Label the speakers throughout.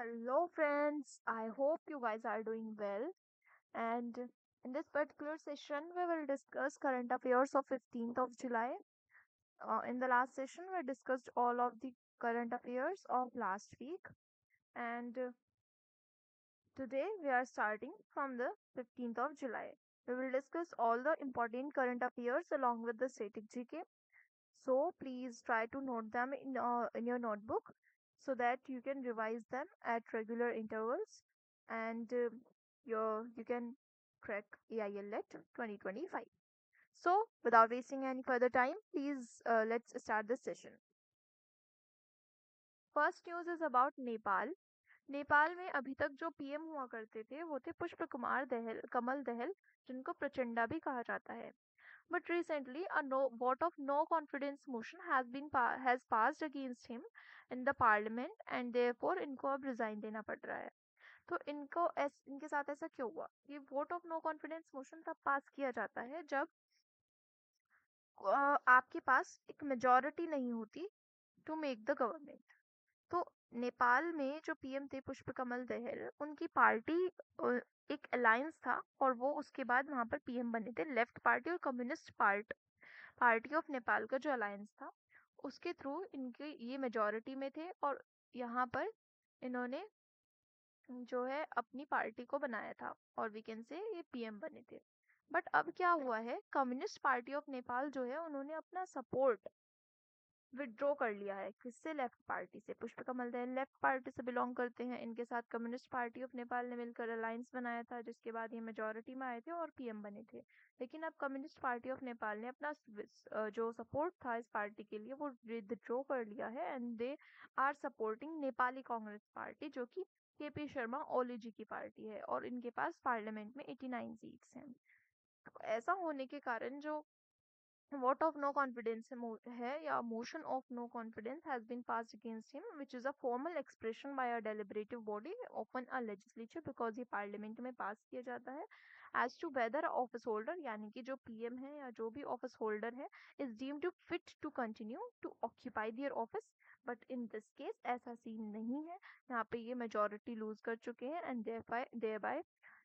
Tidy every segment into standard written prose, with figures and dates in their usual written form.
Speaker 1: Hello, friends. I hope you guys are doing well. And in this particular session, we will discuss current affairs of 15th of July. In the last session, we discussed all of the current affairs of last week. And today, we are starting from the 15th of July. We will discuss all the important current affairs along with the static GK. So please try to note them in your notebook so that you can revise them at regular intervals and you can crack AILET 2025. So without wasting any further time, please let's start this session. First news is about Nepal. Nepal में अभी तक जो PM हुआ करते थे वो थे पुष्प कुमार दहल, कमल दहल, जिनको प्रचंडा भी कहा जाता है. But recently, a vote of no confidence motion has passed against him in the parliament, and therefore इनको अब रिजाइन देना पड़ रहा है. तो इनके साथ ऐसा क्यों हुआ? ये vote of no confidence motion तब पास किया जाता है जब आपके पास एक मेजोरिटी नहीं होती टू मेक द गवर्नमेंट. तो नेपाल में जो पीएम थे पुष्प कमल दहल, उनकी पार्टी एक अलायंस था और वो उसके बाद वहां पर पीएम बने थे. लेफ्ट पार्टी और कम्युनिस्ट पार्टी ऑफ नेपाल का जो अलायंस था उसके थ्रू इनके ये मेजोरिटी में थे और यहाँ पर इन्होंने जो है अपनी पार्टी को बनाया था और वी कैन से ये पीएम बने थे. बट अब क्या हुआ है, कम्युनिस्ट पार्टी ऑफ नेपाल जो है उन्होंने अपना सपोर्ट विड्रॉ कर लिया है. किससे? लेफ्ट पार्टी से. पुष्प कमल दहल लेफ्ट पार्टी से बिलोंग करते हैं. इनके साथ कम्युनिस्ट पार्टी ऑफ नेपाल ने मिलकर अलायंस बनाया था जिसके बाद ये मेजोरिटी में आए थे और पीएम बने थे. लेकिन अब कम्युनिस्ट पार्टी ऑफ नेपाल ने अपना जो सपोर्ट था इस पार्टी के लिए वो विड्रॉ कर लिया है and they are supporting Nepali Congress party जो कि केपी शर्मा ओली जी की पार्टी है और इनके पास पार्लियामेंट में 89 सीट्स हैं. तो ऐसा होने के कारण जो vote of no confidence है या motion of no confidence has been passed against him, which is a formal expression by a deliberative body, often a legislature, because ये parliament में pass किया जाता है. as to whether office holder यानी कि जो पीएम है या जो भी office holder है is deemed to fit to continue to occupy their office. but in this case ऐसा सीन नहीं है. यहाँ पे ये majority lose कर चुके हैं and thereby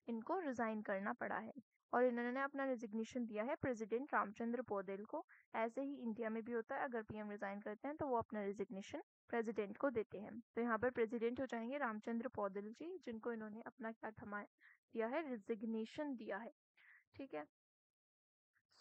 Speaker 1: इनको रिजाइन करना पड़ा है और इन्होंने अपना रेजिग्नेशन दिया है प्रेसिडेंट रामचंद्र पौडेल को. ऐसे ही इंडिया में भी होता है, अगर पीएम रिजाइन करते हैं तो वो अपना रेजिग्नेशन प्रेसिडेंट को देते हैं. तो यहाँ पर प्रेसिडेंट हो जाएंगे रामचंद्र पौडेल जी, जिनको इन्होंने अपना क्या थमा दिया है, रेजिग्नेशन दिया है. ठीक है.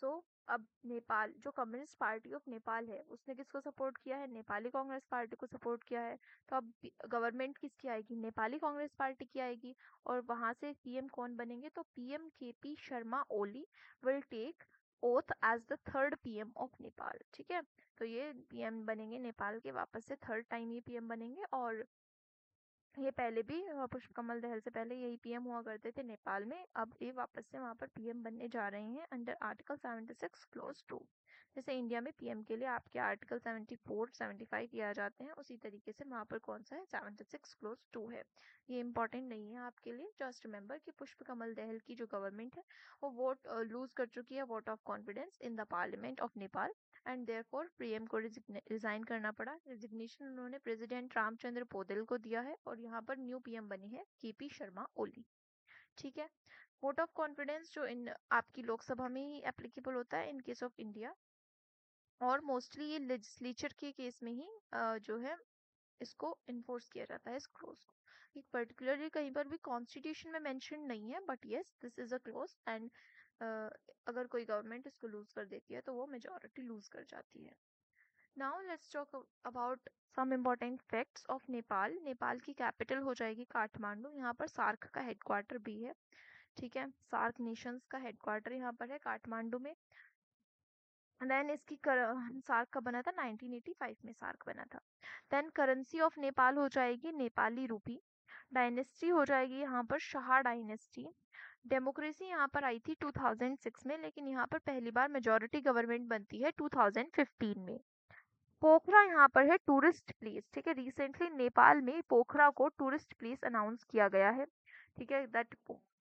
Speaker 1: सो अब नेपाल जो कम्युनिस्ट पार्टी ऑफ नेपाल है उसने किसको सपोर्ट किया है? नेपाली कांग्रेस पार्टी को सपोर्ट किया है. तो अब गवर्नमेंट किसकी आएगी? नेपाली कांग्रेस पार्टी की आएगी. और वहां से पीएम कौन बनेंगे? तो PM KP Sharma Oli will take oath as the third PM of Nepal. ठीक है. तो ये पीएम बनेंगे नेपाल के, वापस से थर्ड टाइम ये पीएम बनेंगे. और ये पहले भी पुष्प कमल दहल से पहले यही पीएम हुआ करते थे नेपाल में. अब ये वापस से वहां पर पीएम बनने जा रहे हैं अंडर आर्टिकल 76 क्लोज 2. जैसे इंडिया में पीएम के लिए आपके आर्टिकल 74 75 किया जाते हैं, उसी तरीके से वहां पर कौन सा है? 76 क्लोज 2 है. ये इंपॉर्टेंट नहीं है आपके लिए. जस्ट रिमेंबर कि पुष्प कमल दहल की जो गवर्नमेंट है वो वोट लूज कर चुकी है, vote of confidence in the parliament of Nepal and therefore PM को रिजाइन करना पड़ा. रेजिग्नेशन उन्होंने प्रेसिडेंट रामचंद्र पौडेल को दिया है और यहाँ पर न्यू पीएम बनी है केपी शर्मा ओली. ठीक है. वोट ऑफ कॉन्फिडेंस जो इन आपकी लोकसभा में ही एप्लीकेबल होता है इन केस ऑफ इंडिया, और मोस्टली ये लेजिस्लेचर के केस में ही जो है इसको इन्फोर्स किया जाता है इस क्लोज को. ये पर्टिकुलरली कहीं पर भी कॉन्स्टिट्यूशन में मेंशन नहीं है, but yes this is a close and अगर कोई गवर्नमेंट इसको लूज कर देती है तो वो मेजोरिटी लूज कर जाती है. Now let's talk about some important facts of Nepal. Nepal की कैपिटल हो जाएगी काठमांडू. यहाँ पर सार्क का हेडक्वार्टर भी है. ठीक है. सार्क नेशंस का हेडक्वार्टर यहाँ पर है काठमांडू में. देन इसकी सार्क का बना था 1985 में सार्क बना था. देन करेंसी ऑफ नेपाल हो जाएगी नेपाली रूपी. डायनेस्टी हो जाएगी यहाँ पर शाह डायनेस्टी. डेमोक्रेसी यहाँ पर आई थी 2006 में, लेकिन यहाँ पर पहली बार मेजोरिटी गवर्नमेंट बनती है 2015 में. पोखरा यहाँ पर है टूरिस्ट प्लेस. ठीक है. रिसेंटली नेपाल में पोखरा को टूरिस्ट प्लेस अनाउंस किया गया है. ठीक है. दैट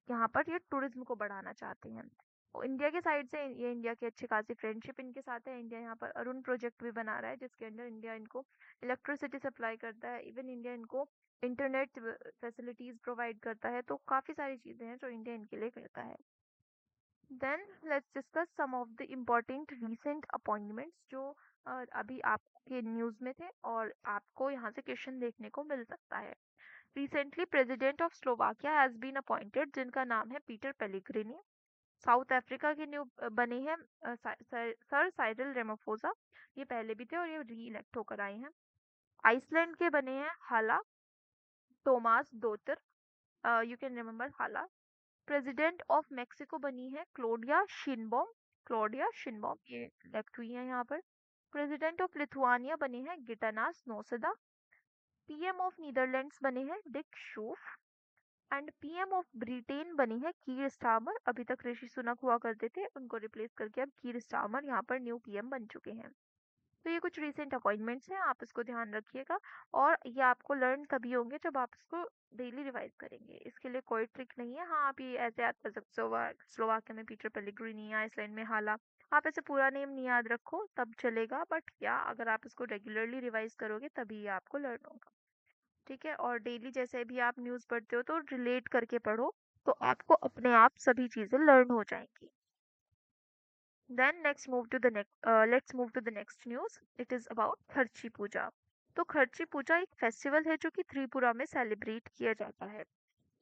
Speaker 1: यहाँ पर ये टूरिज्म को बढ़ाना चाहते हैं. इंडिया के साइड से ये इंडिया की अच्छी खासी फ्रेंडशिप इनके साथ है। इंडिया यहाँ पर अरुण प्रोजेक्ट भी बना रहा है जिसके अंदर इंडिया इनको इलेक्ट्रिसिटी सप्लाई करता है। इवन इंडिया इनको इंटरनेट फैसिलिटीज प्रोवाइड करता है। तो काफ़ी सारी चीज़ें हैं जो इंडिया इनके लिए करता है। Then let's discuss some of the important recent appointments जो अभी आपके न्यूज़ में थे और आपको यहाँ से क्वेश्चन देखने को मिल सकता है। Recently president of Slovakia has been appointed जिनका नाम है पीटर पेलेग्रिनी। साउथ अफ्रीका के न्यू बने हैं सर साइरल रेमाफोसा। ये पहले भी थे और ये री इलेक्ट होकर आए हैं। आइसलैंड के बने हैं हाला टोमास दोतर। यू कैन रिमेम्बर हाला। प्रेसिडेंट ऑफ मेक्सिको बनी है क्लोडिया शिनबॉम। क्लोडिया शिनबॉम ये इलेक्ट हुई है यहाँ पर। प्रेसिडेंट ऑफ लिथुआनिया बने हैं Gitanas Nauseda. PM of Netherlands बने हैं Dick Schoof. And PM of Britain बनी है कीर स्टारमर। अभी तक ऋषि सुनक हुआ करते थे, उनको रिप्लेस करके अब कीर स्टारमर यहाँ पर न्यू पीएम बन चुके हैं। तो ये कुछ रिसेंट अपॉइंटमेंट्स हैं, आप इसको ध्यान रखिएगा। और ये आपको लर्न तभी होंगे जब आप इसको डेली रिवाइज करेंगे। इसके लिए कोई ट्रिक नहीं है। हाँ, आप ये ऐसे याद कर सकते हो, स्लोवाकिया में पीटर पेलेग्रिनी, आइसलैंड में हाला। आप ऐसे पूरा नेम नहीं याद रखो तब चलेगा, बट या अगर आप इसको रेगुलरली रिवाइज करोगे तभी ये आपको लर्न होगा। ठीक है, और डेली जैसे भी आप न्यूज़ पढ़ते हो तो रिलेट करके पढ़ो, तो आपको अपने आप सभी चीज़ें लर्न हो जाएंगी। Then let's move to the next news. It is about खर्ची पूजा। तो खर्ची पूजा एक फेस्टिवल है जो कि त्रिपुरा में सेलिब्रेट किया जाता है।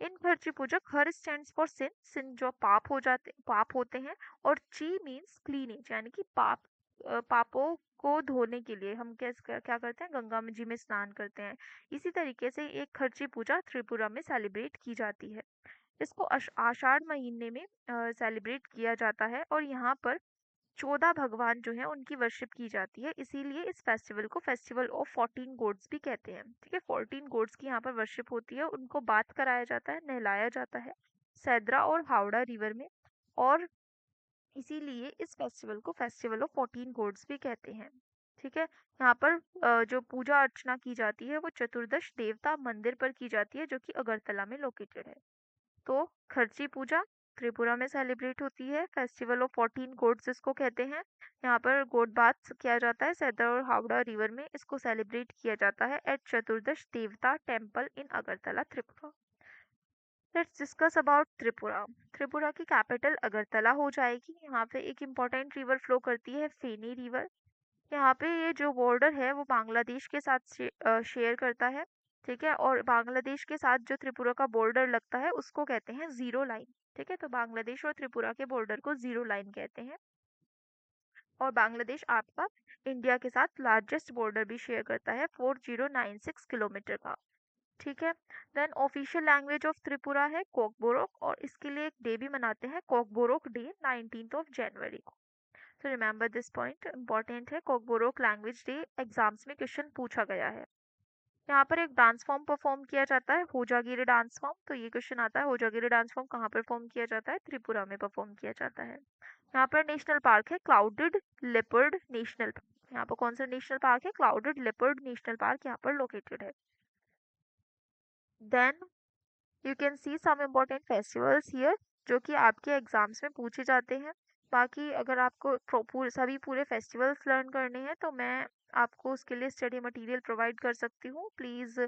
Speaker 1: इन खर्ची पूजा खर स्टैंड्स फॉर सिन। सिन जो पाप होते हैं। और ची मीन्स क्लीनिंग, यानी कि पापों को धोने के लिए हम क्या करते हैं, गंगा में जी में स्नान करते हैं। इसी तरीके से एक खर्ची पूजा त्रिपुरा में सेलिब्रेट की जाती है। इसको आषाढ़ महीने में सेलिब्रेट किया जाता है और यहाँ पर 14 भगवान जो हैं उनकी वर्शिप की जाती है। इसीलिए इस फेस्टिवल को फेस्टिवल ऑफ 14 गॉड्स भी कहते हैं। ठीक है, 14 गॉड्स की यहाँ पर वर्शिप होती है, उनको बाथ कराया जाता है, नहलाया जाता है सैद्रा और हावड़ा रिवर में। और इसीलिए इस फेस्टिवल को फेस्टिवल ऑफ 14 गॉड्स भी कहते हैं। ठीक है, यहाँ पर जो पूजा अर्चना की जाती है वो चतुर्दश देवता मंदिर पर की जाती है जो कि अगरतला में लोकेटेड है। तो खर्ची पूजा त्रिपुरा में सेलिब्रेट होती है। फेस्टिवल ऑफ 14 गोड्स इसको कहते हैं। यहाँ पर गोड बाथ किया जाता है सैदर और हावड़ा रिवर में। इसको सेलिब्रेट किया जाता है एट चतुर्दश देवता temple in Agartala Tripura. Let's discuss about Tripura. Tripura की कैपिटल अगरतला हो जाएगी। यहाँ पे एक इम्पोर्टेंट रिवर फ्लो करती है फेनी रिवर। यहाँ पे ये जो बॉर्डर है वो बांग्लादेश के साथ शेयर करता है। ठीक है, और बांग्लादेश के साथ जो त्रिपुरा का बॉर्डर लगता है उसको कहते हैं जीरो लाइन। ठीक है, तो बांग्लादेश और त्रिपुरा के बॉर्डर को जीरो लाइन कहते हैं। और बांग्लादेश आपका इंडिया के साथ लार्जेस्ट बॉर्डर भी शेयर करता है 4096 किलोमीटर का। ठीक है, then official language of Tripura है कोकबोरोक, और इसके लिए एक डे भी मनाते हैं Kokborok day 19th of January को। तो रिमेंबर दिस पॉइंट इंपॉर्टेंट है। कोकबोरोक लैंग्वेज डे एग्जाम्स में क्वेश्चन पूछा गया है। यहाँ पर एक डांस फॉर्म परफॉर्म किया जाता है होजागिरी डांस फॉर्म। तो ये क्वेश्चन आता है होजागिरी डांस फॉर्म कहाँ परफॉर्म किया जाता है, त्रिपुरा में परफॉर्म किया जाता है। यहाँ पर नेशनल पार्क है क्लाउडेड लेपर्ड नेशनल पार्क। यहाँ पर कौन सा नेशनल पार्क है, क्लाउडेड लेपर्ड नेशनल पार्क यहाँ पर लोकेटेड है। Then you can see some important festivals here जो कि आपके एग्जाम्स में पूछे जाते हैं। बाकी अगर आपको सभी पूरे फेस्टिवल्स लर्न करने हैं तो मैं आपको उसके लिए स्टडी मटेरियल प्रोवाइड कर सकती हूँ। प्लीज़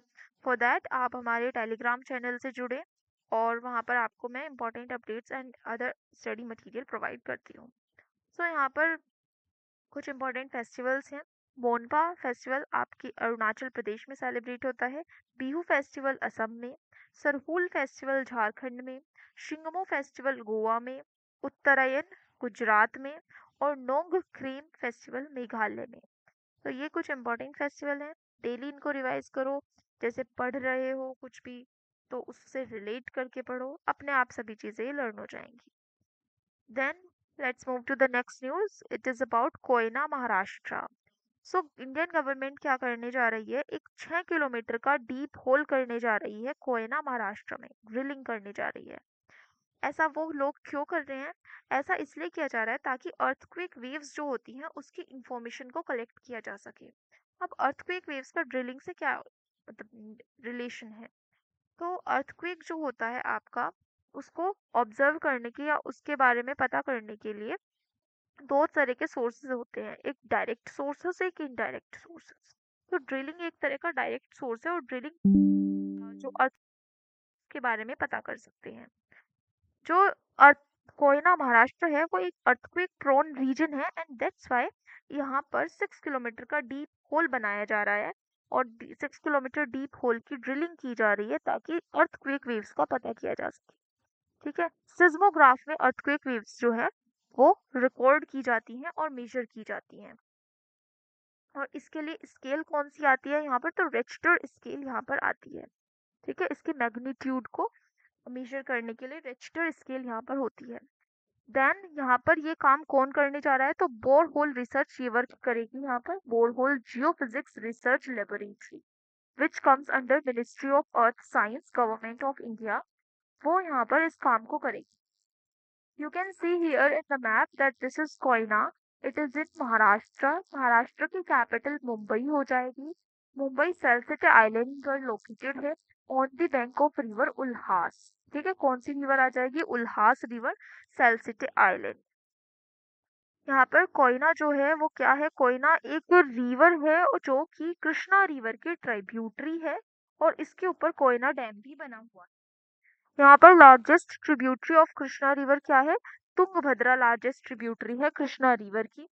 Speaker 1: फॉर दैट आप हमारे टेलीग्राम चैनल से जुड़ें और वहाँ पर आपको मैं important updates and other study material provide करती हूँ। सो यहाँ पर कुछ इम्पोर्टेंट फेस्टिवल्स हैं। मोनपा फेस्टिवल आपकी अरुणाचल प्रदेश में सेलिब्रेट होता है। बिहू फेस्टिवल असम में। सरहूल फेस्टिवल झारखंड में। शिंगमो फेस्टिवल गोवा में। उत्तरायण गुजरात में। और नोंग क्रीम फेस्टिवल मेघालय में। तो ये कुछ इम्पोर्टेंट फेस्टिवल हैं। डेली इनको रिवाइज करो, जैसे पढ़ रहे हो कुछ भी तो उससे रिलेट करके पढ़ो, अपने आप सभी चीज़ें लर्न हो जाएंगी। Then let's move to the next news. It is about Koyna Maharashtra. So Indian government क्या करने जा रही है, एक 6 किलोमीटर का डीप होल करने जा रही है कोयना महाराष्ट्र में, ड्रिलिंग करने जा रही है। ऐसा वो लोग क्यों कर रहे हैं, ऐसा इसलिए किया जा रहा है ताकि अर्थक्वेक वेव्स जो होती हैं उसकी इंफॉर्मेशन को कलेक्ट किया जा सके। अब अर्थक्वेक वेव्स का ड्रिलिंग से क्या मतलब रिलेशन है, तो अर्थक्वेक जो होता है आपका उसको ऑब्जर्व करने की या उसके बारे में पता करने के लिए दो तरह के सोर्सेज होते हैं, एक डायरेक्ट सोर्सेस एक इनडायरेक्ट सोर्सेस। तो ड्रिलिंग एक तरह का डायरेक्ट सोर्स है और ड्रिलिंग जो अर्थ के बारे में पता कर सकते हैं। जो अर्थ कोयना महाराष्ट्र है वो एक अर्थक्वेक प्रोन रीजन है एंड दैट्स व्हाई यहाँ पर 6 किलोमीटर का डीप होल बनाया जा रहा है और 6 किलोमीटर डीप होल की ड्रिलिंग की जा रही है ताकि अर्थक्वेक वेव्स का पता किया जा सके। ठीक है, सिस्मोग्राफ में अर्थक्वेक वेव्स जो है वो रिकॉर्ड की जाती हैं और मेजर की जाती हैं। और इसके लिए स्केल कौन सी आती है यहाँ पर, तो रिक्टर स्केल यहाँ पर आती है। ठीक है, इसके मैग्नीट्यूड को मेजर करने के लिए रिक्टर स्केल यहाँ पर होती है। देन यहाँ पर ये काम कौन करने जा रहा है, तो बोर होल रिसर्च ये वर्क करेगी यहाँ पर, bore hole geophysics research laboratory which comes under ministry of earth science government of India, वो यहाँ पर इस काम को करेगी। You can see here in the map that this is Koyna. It is in Maharashtra. Maharashtra की कैपिटल मुंबई हो जाएगी। मुंबई सेल्सिटी आइलैंड पर लोकेटेड है on the bank of river Ulhas. ठीक है, कौन सी रिवर आ जाएगी, उल्हास रिवर, सेल्सिटी आइलैंड। यहाँ पर कोयना जो है वो क्या है, कोयना एक रिवर है और जो कि कृष्णा रिवर की ट्राइब्यूटरी है और इसके ऊपर कोयना डैम भी बना हुआ है। यहाँ पर largest tributary of Krishna river क्या है, तुंगभद्रा लार्जेस्ट ट्रिब्यूटरी है कृष्णा रिवर की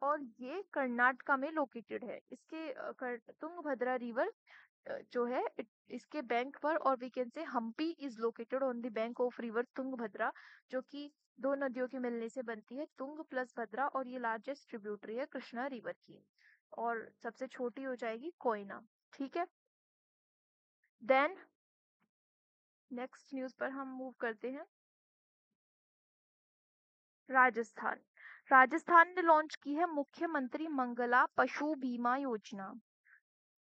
Speaker 1: और ये कर्नाटका में लोकेटेड है। इसके तुंगभद्रा रिवर जो है इसके बैंक पर, और we can say Hampi is located on the bank of river Tungabhadra, जो कि दो नदियों के मिलने से बनती है, तुंग प्लस भद्रा, और ये लार्जेस्ट ट्रिब्यूटरी है कृष्णा रिवर की और सबसे छोटी हो जाएगी कोयना। ठीक है, देन नेक्स्ट न्यूज पर हम मूव करते हैं। राजस्थान। राजस्थान ने लॉन्च की है मुख्यमंत्री मंगला पशु बीमा योजना।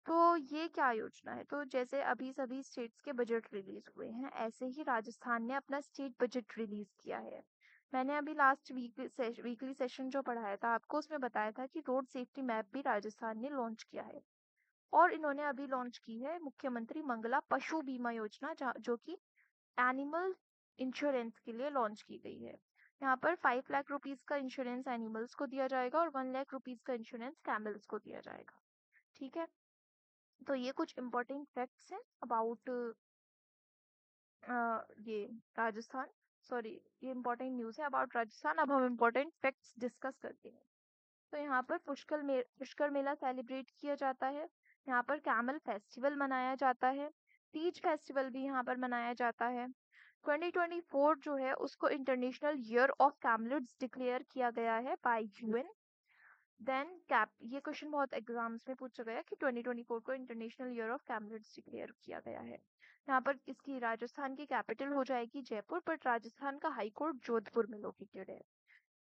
Speaker 1: तो ये क्या योजना है, तो जैसे अभी सभी स्टेट्स के बजट रिलीज हुए हैं ऐसे ही राजस्थान ने अपना स्टेट बजट रिलीज किया है। मैंने अभी लास्ट वीकली सेशन जो पढ़ाया था आपको उसमें बताया था कि रोड सेफ्टी मैप भी राजस्थान ने लॉन्च किया है और इन्होंने अभी लॉन्च की है मुख्यमंत्री मंगला पशु बीमा योजना जो कि एनिमल इंश्योरेंस के लिए लॉन्च की गई है। यहाँ पर 5 लाख रुपीज का इंश्योरेंस एनिमल्स को दिया जाएगा और 1 लाख रुपीज का इंश्योरेंस कैमल्स को दिया जाएगा। ठीक है, तो ये कुछ इम्पोर्टेंट फैक्ट्स हैं अबाउट ये राजस्थान, सॉरी ये इम्पोर्टेंट न्यूज़ है अबाउट राजस्थान। अब हम इम्पोर्टेंट फैक्ट्स डिस्कस करते हैं। तो यहाँ पर पुष्कर मेला सेलिब्रेट किया जाता है। यहाँ पर कैमल फेस्टिवल मनाया जाता है। तीज फेस्टिवल भी यहाँ पर मनाया जाता है। 2024 जो है उसको इंटरनेशनल ईयर ऑफ कैमलिड्स डिक्लेयर किया गया है बाय यूएन। देन कैप ये क्वेश्चन बहुत एग्जाम्स में पूछा गया कि 2024 को इंटरनेशनल ईयर ऑफ कैमलिड्स डिक्लेयर किया गया है। यहाँ पर इसकी राजस्थान की कैपिटल हो जाएगी जयपुर, बट राजस्थान का हाई कोर्ट जोधपुर में लोकेटेड है।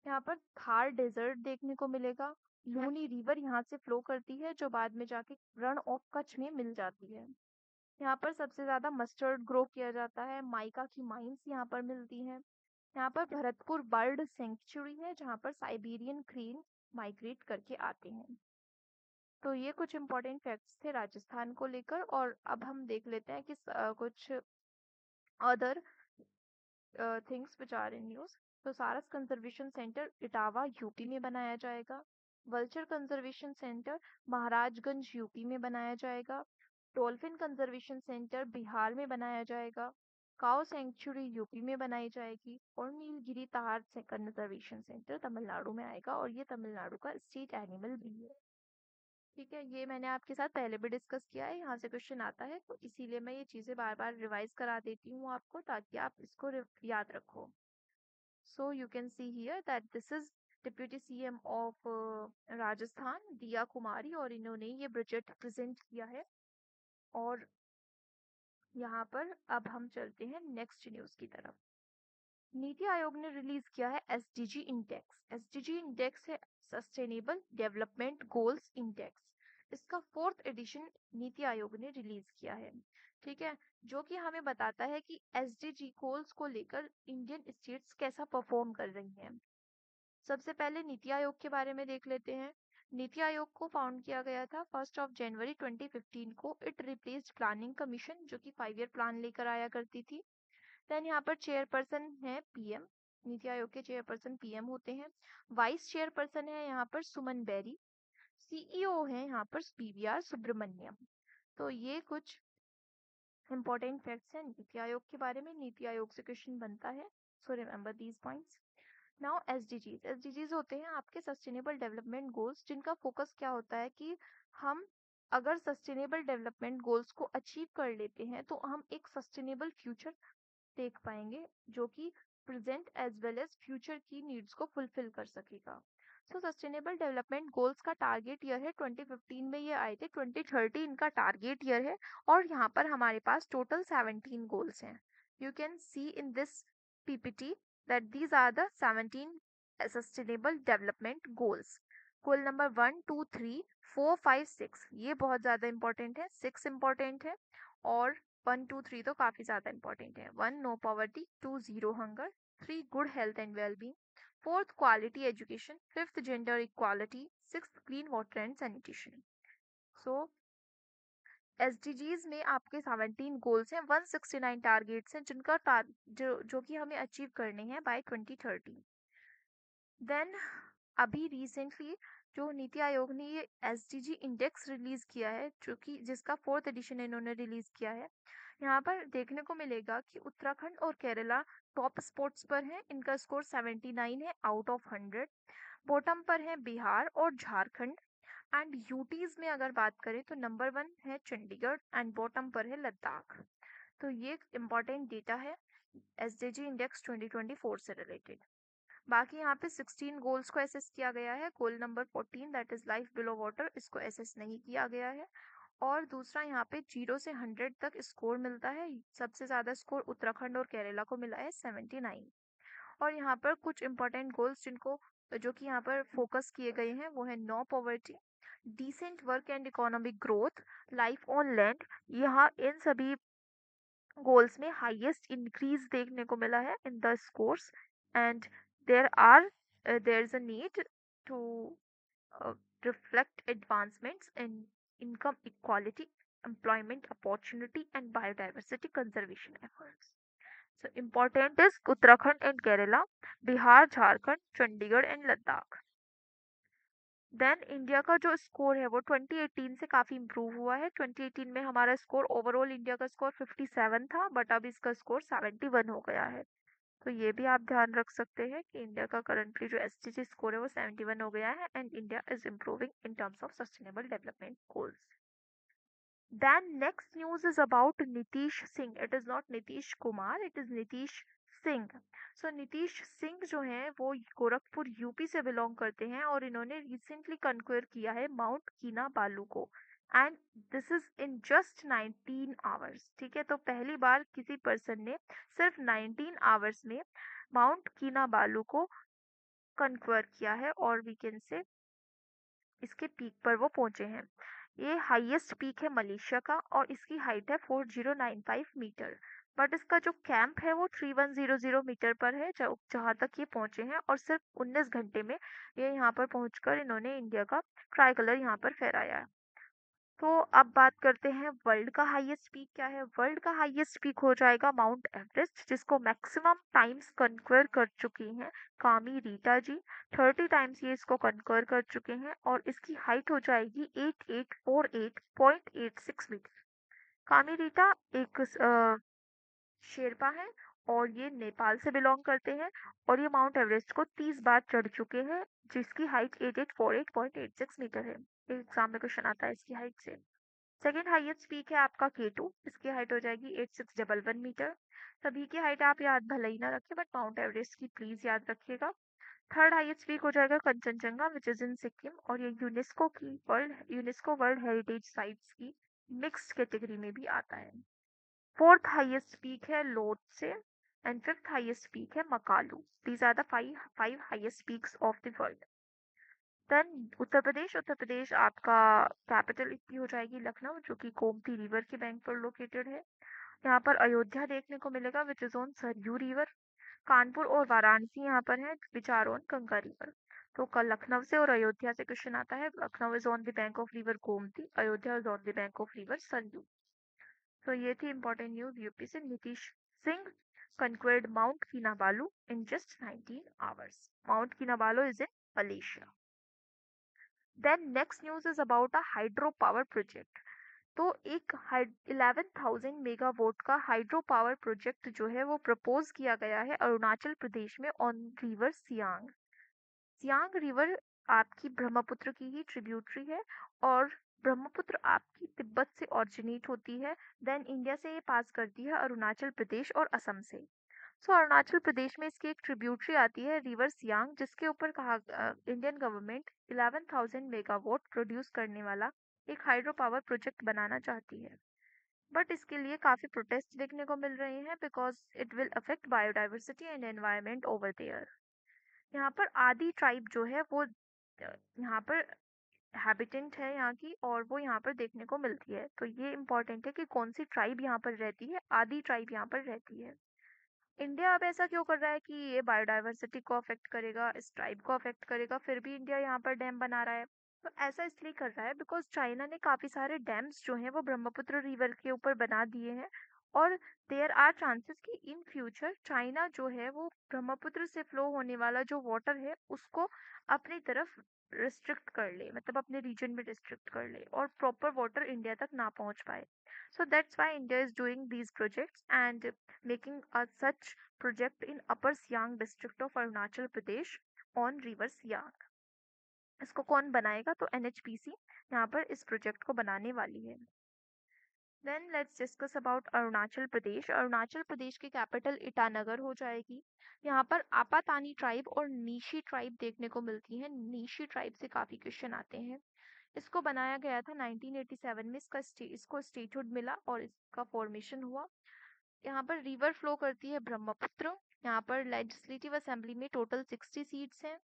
Speaker 1: यहाँ पर थार डेजर्ट देखने को मिलेगा। लूनी रिवर यहाँ से फ्लो करती है जो बाद में जाके रण ऑफ कच्छ में मिल जाती है। यहाँ पर सबसे ज्यादा मस्टर्ड ग्रो किया जाता है। माइका की माइंस यहाँ पर मिलती हैं। यहाँ पर भरतपुर बर्ड सेंचुरी है जहाँ पर साइबेरियन क्रेन माइग्रेट करके आते हैं। तो ये कुछ इम्पोर्टेंट फैक्ट्स थे राजस्थान को लेकर और अब हम देख लेते हैं कि कुछ other things which are in news. तो सारस कंजर्वेशन सेंटर इटावा यूपी में बनाया जाएगा। Vulture conservation centre Maharajganj UP में बनाया जाएगा। डॉल्फिन कंजर्वेशन सेंटर बिहार में बनाया जाएगा। काओ सेंचुरी यूपी में बनाई जाएगी और नीलगिरी तार कंजर्वेशन सेंटर तमिलनाडु में आएगा और ये तमिलनाडु का स्टेट एनिमल भी है। ठीक है, ये मैंने आपके साथ पहले भी डिस्कस किया है, यहाँ से क्वेश्चन आता है तो इसीलिए मैं ये चीज़ें बार बार रिवाइज करा देती हूँ आपको ताकि आप इसको याद रखो। So you can see here that this is deputy CM of Rajasthan दिया कुमारी और इन्होंने ये बजट प्रेजेंट किया है। और यहाँ पर अब हम चलते हैं नेक्स्ट न्यूज़ की तरफ। नीति आयोग ने रिलीज किया है एसडीजी इंडेक्स। एसडीजी इंडेक्स है सस्टेनेबल डेवलपमेंट गोल्स इंडेक्स। इसका 4th एडिशन नीति आयोग ने रिलीज किया है। ठीक है, जो कि हमें बताता है कि एसडीजी गोल्स को लेकर इंडियन स्टेट्स कैसा परफॉर्म कर रही हैं। सबसे पहले नीति आयोग के बारे में देख लेते हैं। नीति आयोग को फाउंड किया गया था 1 जनवरी 2015 को। इट रिप्लेस्ड प्लानिंग कमीशन जो कि 5 ईयर प्लान लेकर आया करती थी। देन यहाँ पर चेयरपर्सन है पीएम, नीति आयोग के चेयरपर्सन पीएम होते हैं। वाइस चेयरपर्सन है यहाँ पर सुमन बेरी। सीईओ है यहाँ पर पीवीआर सुब्रमण्यम। तो ये कुछ इंपॉर्टेंट फैक्ट्स हैं नीति आयोग के बारे में। नीति आयोग से क्वेश्चन बनता है, so remember these points. Now SDGs, SDGs होते हैं आपके सस्टेनेबल डेवलपमेंट गोल्स, जिनका फोकस क्या होता है कि हम अगर सस्टेनेबल डेवलपमेंट गोल्स को अचीव कर लेते हैं तो हम एक सस्टेनेबल फ्यूचर देख पाएंगे जो कि present as well as future की नीड्स को फुलफिल कर सकेगा। सो सस्टेनेबल डेवलपमेंट गोल्स का टारगेट ईयर है 2015 में ये आए थे, 2030 इनका टारगेट ईयर है और यहाँ पर हमारे पास टोटल 17 गोल्स हैं। You can C in this PPT that these are the 17 sustainable development goals. Goal number 1 2 3 4 5 6 ये बहुत ज्यादा इंपॉर्टेंट है, 6 इंपॉर्टेंट है और 1 2 3 तो काफी ज्यादा इंपॉर्टेंट है। 1 no poverty, 2 zero hunger, 3 good health and wellbeing, 4th quality education, 5th gender equality, 6th clean water and sanitation. So SDGs में आपके 17 गोल्स हैं, 169 टारगेट्स हैं जिनका जो कि हमें अचीव करने हैं बाय 2030। देन अभी रिसेंटली जो नीति आयोग ने ये एसडीजी इंडेक्स रिलीज किया है, जो कि जिसका 4th एडिशन इन्होंने रिलीज किया है, यहाँ पर देखने को मिलेगा कि उत्तराखंड और केरला टॉप स्पॉट्स पर हैं, इनका स्कोर 79 है आउट ऑफ 100। बॉटम पर है बिहार और झारखंड। एंड यूटीज में अगर बात करें तो नंबर 1 है चंडीगढ़ एंड बॉटम पर है लद्दाख। तो ये इम्पोर्टेंट डेटा है एसडीजी इंडेक्स 2024 से रिलेटेड। बाकी यहाँ पे 16 गोल्स को एसेस किया गया है। Goal number 14 that is life below water, इसको एसेस नहीं किया गया है। और दूसरा यहाँ पे 0 से 100 तक स्कोर मिलता है। सबसे ज्यादा स्कोर उत्तराखंड और केरला को मिला है 79। और यहाँ पर कुछ इंपॉर्टेंट गोल्स जिनको जो कि यहाँ पर फोकस किए गए हैं वो है no poverty, decent work and economic growth, life on land. यहाँ इन सभी गोल्स में हाईएस्ट इंक्रीज देखने को मिला है in the scores. And there are there is a need to reflect advancements in income equality, employment opportunity and biodiversity conservation efforts. So important is Uttarakhand and Kerala, Bihar, Jharkhand, Chandigarh and Ladakh. Then India का जो score है वो 2018 से काफी improve हुआ है। 2018 में हमारा स्कोर ओवरऑल इंडिया का स्कोर 57 था, बट अब इसका स्कोर 71 हो गया है। तो ये भी आप ध्यान रख सकते हैं कि इंडिया का करंटली जो एसडीजी स्कोर है वो 71 हो गया है and India is improving in terms of sustainable development goals. Then next news is about Nitish Singh. It is not Nitish Kumar, it is Nitish Singh. So Nitish Singh जो हैं वो Gorakhpur UP से belong करते हैं और इन्होंने recently कन्क्वेयर किया है माउंट कीना बालू को and this is in just 19 hours. ठीक है, तो पहली बार किसी पर्सन ने सिर्फ 19 आवर्स में माउंट कीना बालू को कन्क्वेयर किया है और वी कैन से इसके पीक पर वो पहुंचे हैं। ये हाईएस्ट पीक है मलेशिया का और इसकी हाइट है 4095 मीटर। बट इसका जो कैंप है वो 3100 मीटर पर है जहाँ तक ये पहुंचे हैं और सिर्फ 19 घंटे में ये यहाँ पर पहुंचकर इन्होंने इंडिया का ट्राई कलर यहाँ पर फहराया है। तो अब बात करते हैं वर्ल्ड का हाईएस्ट पीक क्या है। वर्ल्ड का हाईएस्ट पीक हो जाएगा माउंट एवरेस्ट, जिसको मैक्सिमम टाइम्स कन्क्वेयर कर चुकी हैं कामी रीटा जी। 30 टाइम्स ये इसको कन्क्वेयर कर चुके हैं और इसकी हाइट हो जाएगी 8848.86 मीटर। कामी रीटा एक शेरपा है और ये नेपाल से बिलोंग करते हैं और ये माउंट एवरेस्ट को 30 बार चढ़ चुके हैं जिसकी हाइट 8848.86 मीटर है। एग्जाम में क्वेश्चन आता है इसकी हाइट से। सेकेंड हाईएस्ट पीक है आपका केटू, इसकी हाइट हो जाएगी 8611 मीटर। सभी की हाइट आप याद भले ही ना रखें बट माउंट एवरेस्ट की प्लीज याद रखिएगा। थर्ड हाईएस्ट पीक हो जाएगा Kanchenjunga which is in Sikkim और ये यूनेस्को वर्ल्ड हेरिटेज साइट्स की मिक्स्ड कैटेगरी में भी आता है। फोर्थ हाईएस्ट पीक है Lhotse and fifth highest peak है Makalu. These are the five highest peaks of the world. Then Uttar Pradesh आपका कैपिटल इसकी हो जाएगी लखनऊ, जो कि गोमती रिवर के बैंक पर लोकेटेड है। यहाँ पर अयोध्या देखने को मिलेगा which is on Saryu river. Kanpur और वाराणसी यहाँ पर है which are on Ganga river. तो कल लखनऊ से और अयोध्या से क्वेश्चन आता है। Lucknow is on the bank of river Gomti, Ayodhya is on the bank of river Saryu. तो ये थी इंपॉर्टेंट न्यूज यूपी से Nitish Singh conquered Mount Kinabalu in just 19 hours. Mount Kinabalu is in Malaysia. Then next news is about a hydropower project. तो एक 11,000 megawatt का hydro power project जो है वो प्रपोज किया गया है अरुणाचल प्रदेश में on river Siang. Siang river आपकी ब्रह्मपुत्र की ही ट्रिब्यूटरी है और ब्रह्मपुत्र आपकी तिब्बत से ऑरिजिनेट होती है, देन इंडिया से ये पास करती है अरुणाचल प्रदेश और असम से। सो अरुणाचल प्रदेश में इसकी एक ट्रिब्यूटरी आती है रिवर सियांग, जिसके ऊपर कहा इंडियन गवर्नमेंट 11,000 मेगावाट प्रोड्यूस करने वाला एक हाइड्रो पावर प्रोजेक्ट बनाना चाहती है। बट इसके लिए काफी प्रोटेस्ट देखने को मिल रहे हैं because it will affect biodiversity and environment over there. यहाँ पर आदि ट्राइब जो है वो यहाँ पर हैबिटेंट है यहाँ की, और वो यहाँ पर देखने को मिलती है। तो ये इम्पोर्टेंट है कि कौन सी ट्राइब यहाँ पर रहती है। आदि ट्राइब यहाँ पर रहती है। इंडिया अब ऐसा क्यों कर रहा है कि ये बायोडाइवर्सिटी को अफेक्ट करेगा, इस ट्राइब को अफेक्ट करेगा, फिर भी इंडिया यहाँ पर डैम बना रहा है? तो ऐसा इसलिए कर रहा है बिकॉज चाइना ने काफी सारे डैम्स जो हैं वो ब्रह्मपुत्र रिवर के ऊपर बना दिए हैं, और देयर आर चांसेस कि इन फ्यूचर चाइना जो है वो ब्रह्मपुत्र से फ्लो होने वाला जो वाटर है उसको अपनी तरफ रिस्ट्रिक्ट कर ले, मतलब अपने रीजन में रिस्ट्रिक्ट कर ले और प्रॉपर वाटर इंडिया तक ना पहुंच पाए। So that's why India is doing these projects and making a such project in Upper Siang district of Arunachal Pradesh on river Siang. इसको कौन बनाएगा? तो NHPC यहाँ पर इस प्रोजेक्ट को बनाने वाली है। Then let's discuss about Arunachal Pradesh. Arunachal Pradesh की कैपिटल ईटानगर हो जाएगी। यहाँ पर आपातानी ट्राइब और नीशी ट्राइब देखने को मिलती है। नीशी ट्राइब से काफी क्वेश्चन आते हैं। इसको बनाया गया था 1987 में, इसको स्टेटहुड मिला और इसका फॉर्मेशन हुआ। यहाँ पर रिवर फ्लो करती है ब्रह्मपुत्र। यहाँ पर लेजिस्लेटिव असेंबली में टोटल 60 सीट्स हैं।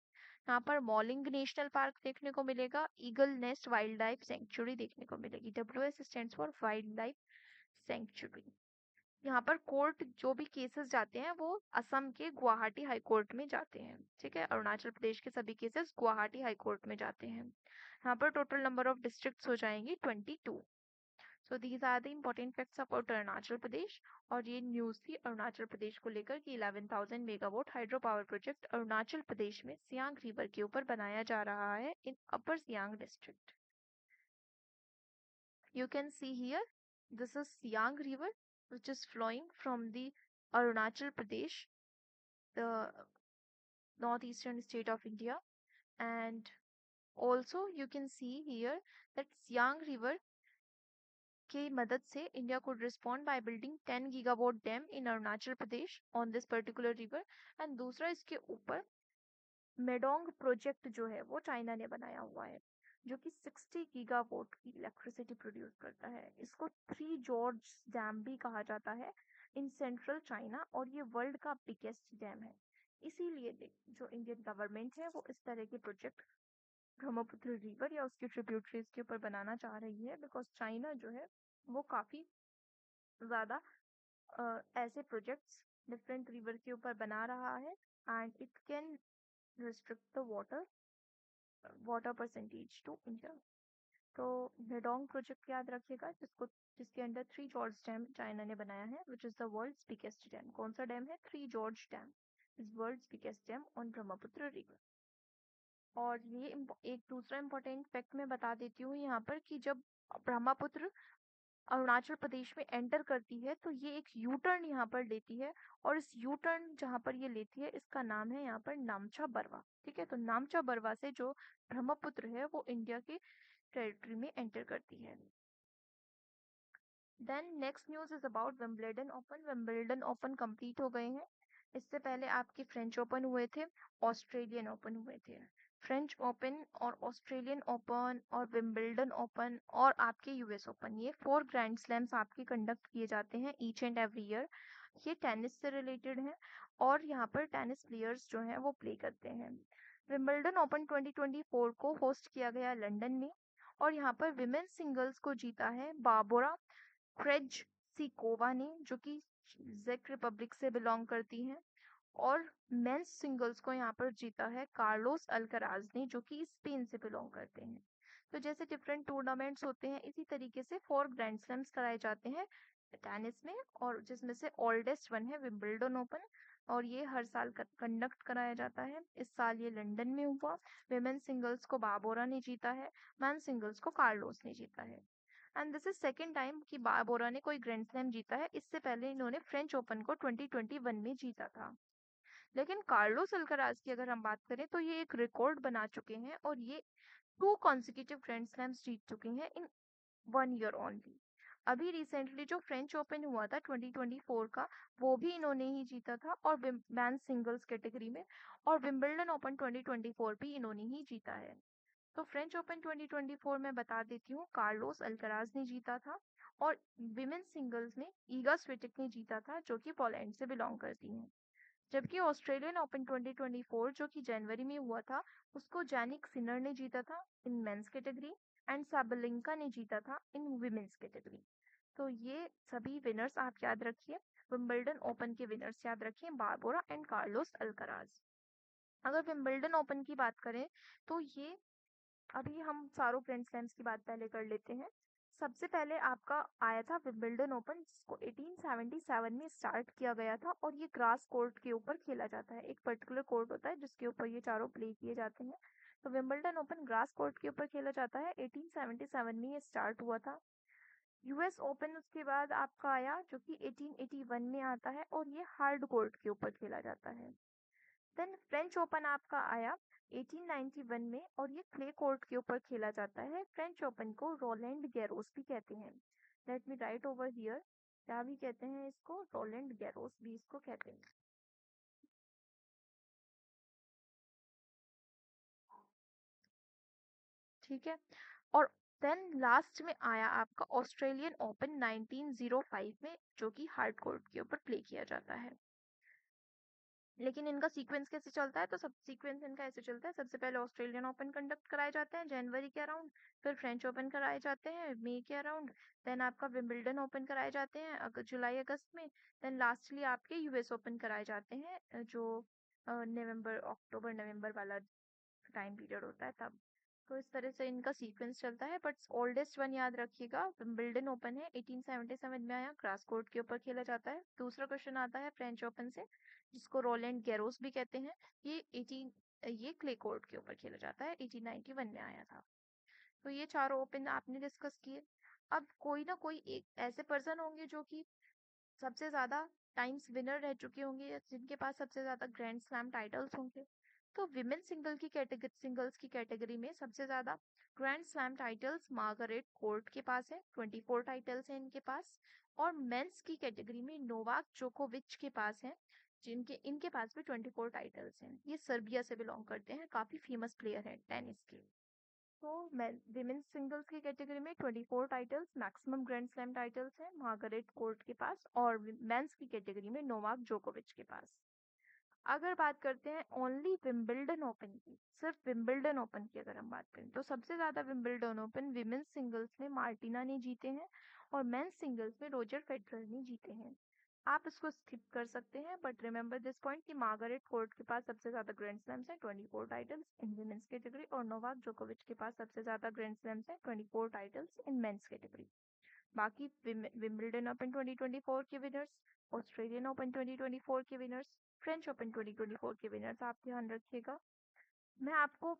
Speaker 1: यहाँ पर मॉलिंग नेशनल पार्क देखने को मिलेगा। Eagle nest wild life sanctuary देखने को मिलेगी। WS stands for wild life sanctuary. यहाँ पर कोर्ट जो भी केसेस जाते हैं वो असम के गुवाहाटी हाई कोर्ट में जाते हैं। ठीक है, अरुणाचल प्रदेश के सभी केसेस गुवाहाटी हाई कोर्ट में जाते हैं। यहाँ पर टोटल नंबर ऑफ डिस्ट्रिक्ट्स हो जाएंगी 22। So these are the important facts about Arunachal Pradesh. और ये न्यूज थी अरुणाचल प्रदेश को लेकर कि 11,000 megawatt hydro power project Arunachal Pradesh में सियांग रिवर के ऊपर बनाया जा रहा है in upper Siang district. You can see here, this is Siang River, which is flowing from the Arunachal Pradesh, the northeastern state of India. And also you can see here that Siang River की मदद से India could respond by building 10 gigawatt dam in Arunachal Pradesh on this particular river। and दूसरा इसके ऊपर मेडोंग project जो है वो China ने बनाया हुआ है, जो कि 60 गीगावाट की इलेक्ट्रिसिटी प्रोड्यूस करता है। इसको थ्री जॉर्ज डैम भी कहा जाता है इन सेंट्रल चाइना, और ये वर्ल्ड का बिगेस्ट डैम है। इसीलिए जो इंडियन गवर्नमेंट है वो इस तरह के प्रोजेक्ट ब्रह्मपुत्र रिवर या उसके ट्रिब्यूटरीज के ऊपर बनाना चाह रही है, बिकॉज चाइना जो है वो काफी ज्यादा ऐसे प्रोजेक्ट्स डिफरेंट रिवर के ऊपर बना रहा है, and it can restrict the water percentage to India। तो मेडोंग प्रोजेक्ट याद रखिएगा, जिसके under Three Gorges dam China ने बनाया है, which is the world's biggest dam. कौन सा डैम है? Three Gorges dam is world's biggest dam on Brahmaputra river. और ये एक दूसरा इम्पोर्टेंट फैक्ट मैं बता देती हूँ यहाँ पर कि जब ब्रह्मपुत्र अरुणाचल प्रदेश में एंटर करती है तो ये एक यू टर्न यहाँ पर लेती है, और इस यू टर्न जहाँ पर ये लेती है इसका नाम है यहाँ पर नामचा बरवा। ठीक है, तो नामचा बरवा से जो ब्रह्मपुत्र है वो इंडिया के टेरिटरी में एंटर करती है। Then next news is about Wimbledon Open. Wimbledon Open complete हो गए हैं। इससे पहले आपके फ्रेंच ओपन हुए थे, ऑस्ट्रेलियन ओपन हुए थे। फ्रेंच ओपन और ऑस्ट्रेलियन ओपन और विंबलडन ओपन और आपके यूएस ओपन, ये 4 ग्रैंड स्लैम्स आपके कंडक्ट किए जाते हैं ईच एंड एवरी ईयर। ये टेनिस से रिलेटेड हैं और यहाँ पर टेनिस प्लेयर्स जो हैं वो प्ले करते हैं। विंबलडन ओपन 2024 को होस्ट किया गया लंदन में, और यहाँ पर विमेन सिंगल्स को जीता है बाबोरा क्रेजसिकोवा ने, जो कि जेक रिपब्लिक से बिलोंग करती हैं, और मेंस सिंगल्स को यहाँ पर जीता है कार्लोस अल्कराज ने, जो कि स्पेन से बिलोंग करते हैं। तो जैसे डिफरेंट टूर्नामेंट्स होते हैं इसी तरीके से 4 ग्रैंड स्लैम्स कराए जाते हैं टेनिस में, और जिसमें से ओल्डेस्ट वन है विंबलडन ओपन, और ये हर साल कंडक्ट कराया जाता है। इस साल ये लंदन में हुआ। विमेन सिंगल्स को बारबोरा ने जीता है, मैन सिंगल्स को कार्लोस ने जीता है। And this is second time कि बारबोरा ने कोई ग्रैंड स्लैम जीता है। इससे पहले इन्होंने फ्रेंच ओपन को 2021 में जीता था। लेकिन कार्लोस अल्कराज की अगर हम बात करें तो ये एक रिकॉर्ड बना चुके हैं, और ये 2 consecutive ग्रैंड स्लैम्स जीत चुके हैं इन 1 year ओनली। अभी रिसेंटली जो फ्रेंच ओपन हुआ था 2024 का, वो भी इन्होंने ही जीता था, और मैन सिंगल्स कैटेगरी में, और विंबलडन ओपन 2024 भी इन्होंने ही जीता है। तो फ्रेंच ओपन 2024 में बता देती हूँ, कार्लोस अल्कराज ने जीता था, और विमेन सिंगल्स में ईगा स्विटेक ने जीता था, जो कि पोलैंड से बिलोंग करती हैं। जबकि ऑस्ट्रेलियन ओपन 2024 जो कि जनवरी में हुआ था, उसको जैनिक सिनर ने जीता था इन मेंस कैटेगरी, एंड साबलेंका ने जीता था इन वुमेन्स कैटेगरी। तो ये सभी विनर्स आप याद रखिए। विंबलडन ओपन के विनर्स याद रखिए, बारबोरा एंड कार्लोस अल्कराज। अगर विंबलडन ओपन की बात करें तो ये, अभी हम चारों ग्रैंड स्लैम्स की बात पहले कर लेते हैं। सबसे पहले आपका आया था विंबलडन ओपन, जिसको 1877 में स्टार्ट किया गया था, और ये ग्रास कोर्ट के ऊपर खेला जाता है। एक पर्टिकुलर कोर्ट होता है जिसके ऊपर ये चारों प्ले किए जाते हैं। तो विंबलडन ओपन ग्रास कोर्ट के ऊपर खेला जाता है, 1877 में ये स्टार्ट हुआ था। यूएस ओपन उसके बाद आपका आया, जो कि 1881 में आता है, और ये हार्ड कोर्ट के ऊपर खेला जाता है। देन फ्रेंच ओपन आपका आया 1891 में, और ये क्ले कोर्ट के ऊपर खेला जाता है। फ्रेंच ओपन को रोलैंड गैरोस भी कहते हैं। Let me right over here, क्या भी कहते हैं इसको, रोलैंड गैरोस भी इसको कहते हैं। ठीक है। और देन लास्ट में आया आपका ऑस्ट्रेलियन ओपन 1905 में, जो कि हार्ड कोर्ट के ऊपर प्ले किया जाता है। लेकिन इनका सीक्वेंस कैसे चलता है, तो सब सीक्वेंस इनका ऐसे चलता है। सबसे पहले ऑस्ट्रेलियन ओपन कंडक्ट कराए जाते हैं जनवरी के अराउंड, फिर फ्रेंच ओपन कराए जाते हैं मई के अराउंड, देन आपका विंबलडन ओपन कराए जाते हैं जुलाई अगस्त में, देन लास्टली आपके यूएस ओपन कराए जाते हैं जो नवंबर अक्टूबर नवंबर वाला टाइम पीरियड होता है तब। तो इस तरह से इनका सीक्वेंस चलता है। बट ओल्डेस्ट वन याद रखिएगा, विंबलडन ओपन है, 1877 में आया, ग्रास कोर्ट के ऊपर खेला जाता है। दूसरा क्वेश्चन आता है फ्रेंच ओपन से, जिसको रोलैंड गैरोस भी कहते हैं। ये क्ले कोर्ट के ऊपर खेला जाता है, 1891 में आया था। तो ये चारों ओपन आपने डिस्कस किए। अब कोई ना कोई एक ऐसे पर्सन होंगे जो कि सबसे ज्यादा टाइम्स विनर रह चुके होंगे, या जिनके पास सबसे ज्यादा ग्रैंड स्लैम टाइटल्स होंगे। तो विमेन सिंगल्स की कैटेगरी में सबसे ज्यादा grand slam titles Margaret court के पास है, 24 टाइटल्स हैं इनके पास। और मेंस की कैटेगरी में नोवाक जोकोविच के पास है, जिनके इनके पास भी 24 टाइटल्स हैं। ये सर्बिया से बिलोंग करते हैं, काफी फेमस प्लेयर है टेनिस के। तो विमेन्स सिंगल्स की कैटेगरी में 24 titles maximum grand slam titles हैं मार्गरेट कोर्ट के पास, और मेंस की कैटेगरी में नोवाक जोकोविच के पास। अगर बात करते हैं ओनली विंबलडन ओपन की, सिर्फ विंबलडन ओपन की अगर हम बात करें, तो सबसे ज्यादा विंबलडन ओपन विमेन्स सिंगल्स में मार्टिना ने जीते हैं, और मेंस सिंगल्स में रोजर फेडरर ने जीते हैं। आप इसको स्किप कर सकते हैं, बट रिमेंबर दिस पॉइंट कि मार्गरेट कोर्ट के पास सबसे ज्यादा ग्रैंड स्लैम्स हैं, 24 टाइटल्स इन वुमेन्स कैटेगरी, और नोवाक जोकोविच के पास सबसे ज्यादा ग्रैंड स्लैम्स हैं, 24 टाइटल्स इन मेंस कैटेगरी। बाकी विंबलडन ओपन 2024 के विनर्स, ऑस्ट्रेलियन ओपन 2024 के विनर्स, फ्रेंच ओपन 2024 के विनर्स आप ध्यान रखिएगा। मैं आपको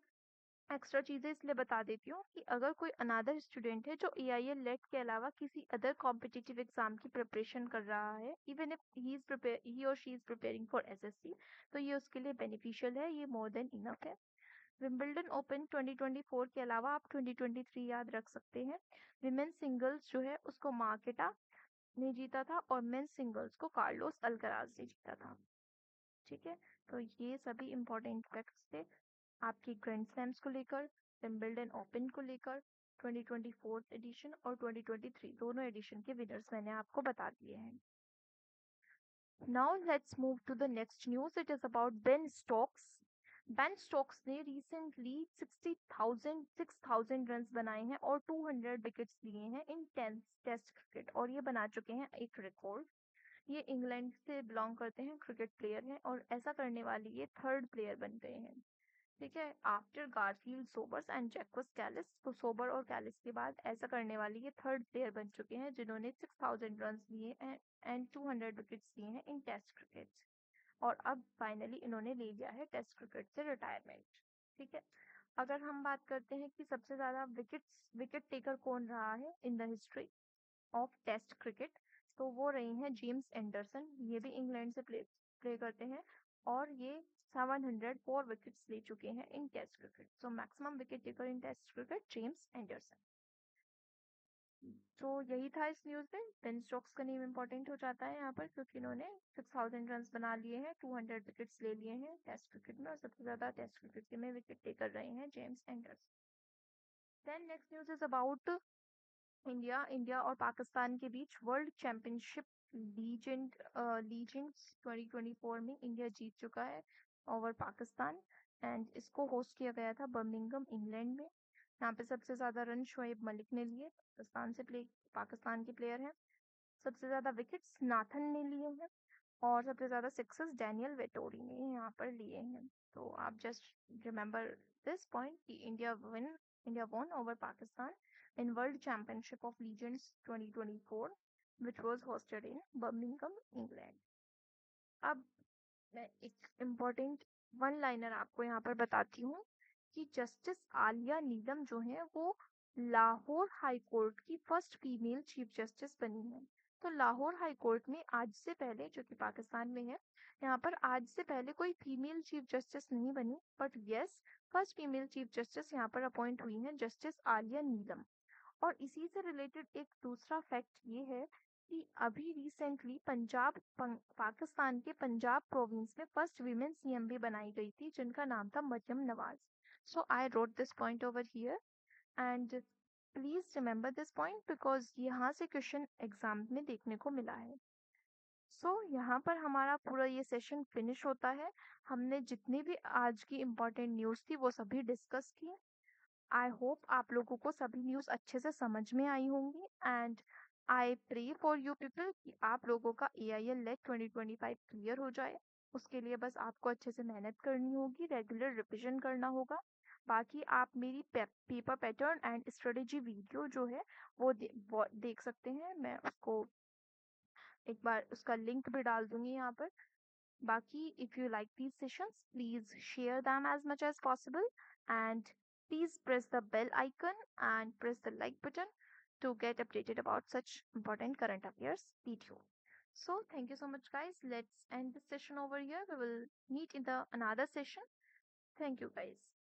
Speaker 1: एक्स्ट्रा चीजें इसलिए बता देती हूँ कि अगर कोई अनादर स्टूडेंट है जो AIL लेट के अलावा किसी अदर कॉम्पिटिटिव एग्जाम की प्रिपरेशन कर रहा है, इवन इफ ही और she is preparing for SSC, तो ये उसके लिए बेनिफिशियल है, ये मोर देन इनफ है। विंबलडन ओपन 2024 के अलावा आप 2023 याद रख सकते हैं। विमेन सिंगल्स जो है उसको मार्केटा ने जीता था, और मेन सिंगल्स को कार्लोस अल्कराज ने जीता था। ठीक है। तो ये सभी इंपॉर्टेंट फैक्ट्स थे आपकी ग्रैंड स्लैम्स को लेकर, विंबलडन ओपन को लेकर। 2024 एडिशन और 2023 दोनों एडिशन के विनर्स मैंने आपको बता दिए हैं। Now let's move to the next news. It is about Ben Stokes. Ben Stokes ने recently 6,000 रन्स बनाए हैं और 200 विकेट्स लिए हैं इन टेस्ट क्रिकेट, और ये बना चुके हैं एक रिकॉर्ड। ये इंग्लैंड से बिलोंग करते हैं, क्रिकेट प्लेयर हैं, और ऐसा करने वाली ये थर्ड प्लेयर बन गए हैं। ठीक है, after Garfield, Sobers and Jacques Kallis. तो सोबर और कैलिस के बाद ऐसा करने वाली ये थर्ड प्लेयर बन चुके हैं जिन्होंने 6000 रन लिए एंड 200 विकेट्स लिए हैं इन टेस्ट क्रिकेट। और अब फाइनली इन्होंने ले लिया है टेस्ट क्रिकेट से रिटायरमेंट। ठीक है, अगर हम बात करते हैं कि सबसे ज्यादा विकेट टेकर कौन रहा है in the history of test cricket, तो वो रही हैं जेम्स एंडरसन। ये भी इंग्लैंड से प्ले करते हैं और ये 704 विकेट्स ले चुके हैं in test cricket. So maximum wicket taker in test cricket James Anderson. तो यही था इस न्यूज में। बेन स्टोक्स का नेम इंपॉर्टेंट हो जाता है यहाँ पर क्योंकि इन्होंने 6000 रन बना लिए हैं, 200 विकेट्स ले लिए हैं टेस्ट क्रिकेट में, और सबसे ज्यादा टेस्ट क्रिकेट में विकेट टेकर रहे हैं James Anderson. Then next news is about India और पाकिस्तान के बीच वर्ल्ड चैंपियनशिप लीजेंड्स 2024 में इंडिया जीत चुका है ओवर पाकिस्तान। एंड इसको होस्ट किया गया था बर्मिंघम इंग्लैंड में। यहाँ पे सबसे ज्यादा रन शोएब मलिक ने लिए, पाकिस्तान के प्लेयर हैं। सबसे ज्यादा विकेट्स नाथन ने लिए हैं और सबसे ज्यादा सिक्सेस डैनियल वेटोरी ने यहाँ पर लिए हैं। तो आप जस्ट रिमेंबर दिस पॉइंट कि India won over Pakistan in World Championship of Legends 2024, which was hosted in Birmingham, England. अब मैं एक इम्पोर्टेंट वन लाइनर आपको यहाँ पर बताती हूँ कि जस्टिस आलिया नीलम जो है वो लाहौर हाई कोर्ट की फर्स्ट फीमेल चीफ जस्टिस बनी है। तो लाहौर हाई कोर्ट में आज से पहले, जो कि पाकिस्तान में है, यहाँ पर आज से पहले कोई फीमेल चीफ जस्टिस नहीं बनी, but yes, first female chief justice यहाँ पर अपॉइंट हुई है जस्टिस आलिया नीलम। और इसी से रिलेटेड एक दूसरा फैक्ट ये है कि अभी रिसेंटली पाकिस्तान के पंजाब प्रोविंस में फर्स्ट वीमेन सीएम भी बनाई गई थी जिनका नाम था Maryam Nawaz. So I wrote this point over here and please remember this point because यहाँ से क्वेश्चन एग्जाम में देखने को मिला है। यहाँ पर हमारा पूरा ये सेशन फिनिश होता है। हमने जितनी भी आज की इम्पोर्टेंट न्यूज़ थी वो सभी डिस्कस की। आई होप आप लोगों को सभी न्यूज़ अच्छे से समझ में आई होंगी and I pray for you people कि आप लोगों का AIL लेट 2025 क्लियर हो जाए। उसके लिए बस आपको अच्छे से मेहनत करनी होगी, रेगुलर रिविजन करना होगा। बाकी आप मेरी paper pattern and strategy video जो है वो देख सकते हैं। मैं उसको एक बार उसका लिंक भी डाल दूंगी यहाँ पर। Baki, if you like these sessions, please share them as much as possible and please press the bell icon and press the like button to get updated about such important current affairs video. So thank you so much guys. Let's end this session over here. We will meet in the another session. Thank you guys.